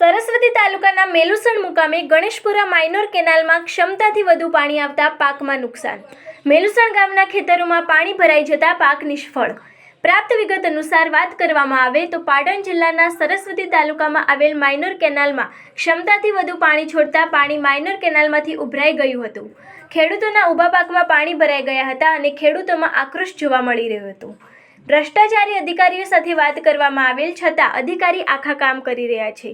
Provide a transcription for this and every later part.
સરસ્વતી તાલુકાના મેલુસણ મુકામે ગણેશપુરા માઇનોર કેનાલમાં ક્ષમતાથી વધુ પાણી આવતા પાકમાં નુકસાન। મેલુસણ ગામના ખેતરોમાં પાણી ભરાઈ જતા પાક નિષ્ફળ। પ્રાપ્ત વિગત અનુસાર વાત કરવામાં આવે તો પાટણ જિલ્લાના સરસ્વતી તાલુકામાં આવેલ માઇનોર કેનાલમાં ક્ષમતાથી વધુ પાણી છોડતા પાણી માઇનોર કેનાલમાંથી ઉભરાઈ ગયું હતું। ખેડૂતોના ઊભા પાકમાં પાણી ભરાઈ ગયા હતા અને ખેડૂતોમાં આક્રોશ જોવા મળી રહ્યો હતો। ભ્રષ્ટાચારી અધિકારીઓ સાથે વાત કરવામાં આવેલ છતાં અધિકારી આખા કામ કરી રહ્યા છે।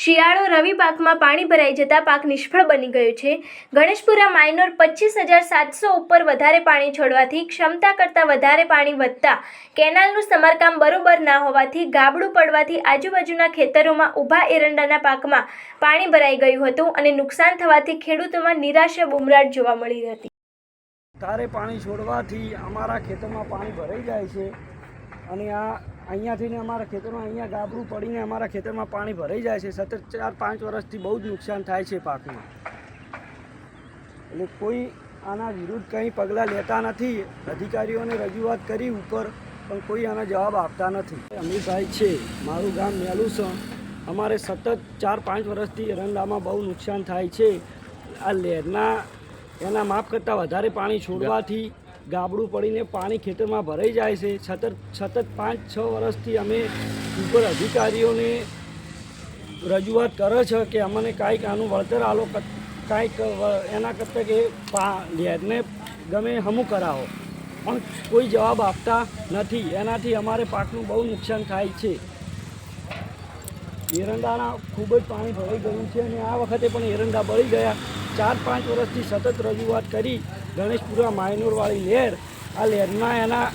શિયાળો રવિ પાકમાં પાણી ભરાઈ જતા પાક નિષ્ફળ બની ગયો છે। ગણેશપુરા માઇનોર 25,700 ઉપર વધારે પાણી છોડવાથી ક્ષમતા કરતાં વધારે પાણી વધતા કેનાલનું સમારકામ બરોબર ના હોવાથી ગાબડું પડવાથી આજુબાજુના ખેતરોમાં ઊભા એરંડાના પાકમાં પાણી ભરાઈ ગયું હતું અને નુકસાન થવાથી ખેડૂતોમાં નિરાશા બુમરાટ જોવા મળી હતી। તારે પાણી છોડવાથી અમારા ખેતરમાં પાણી ભરાઈ જાય છે અને અહીંયાથી અમારા ખેતરમાં અહીંયા ગાબડું પડીને અમારા ખેતરમાં પાણી ભરાઈ જાય છે। સતત 4-5 વર્ષથી બહુ જ નુકસાન થાય છે પાકમાં। એટલે કોઈ આના વિરુદ્ધ કંઈ પગલાં લેતા નથી। અધિકારીઓને રજૂઆત કરી ઉપર, પણ કોઈ આના જવાબ આપતા નથી। અમીરભાઈ છે, મારું ગામ મેલુસણ। અમારે સતત 4-5 વર્ષથી એરંડામાં બહુ નુકસાન થાય છે। આ લહેરના એના માપ કરતાં વધારે પાણી છોડવાથી ગાબડું પડીને પાણી ખેતરમાં ભરાઈ જાય છે। સતત 5-6 વર્ષથી અમે ઉપર અધિકારીઓને રજૂઆત કરે છે કે અમને કાંઈક આનું વળતર આલો, કાંઈક એના કરતાં કે લહેરને ગમે હમું કરાવો, પણ કોઈ જવાબ આપતા નથી। એનાથી અમારે પાકનું બહુ નુકસાન થાય છે। એરંડાના ખૂબ જ પાણી ભરાઈ ગયું છે અને આ વખતે પણ એરંડા બળી ગયા। 4-5 વર્ષથી સતત રજૂઆત કરી ગણેશપુરા માઇનોરવાળી લહેર, આ લહેરના એના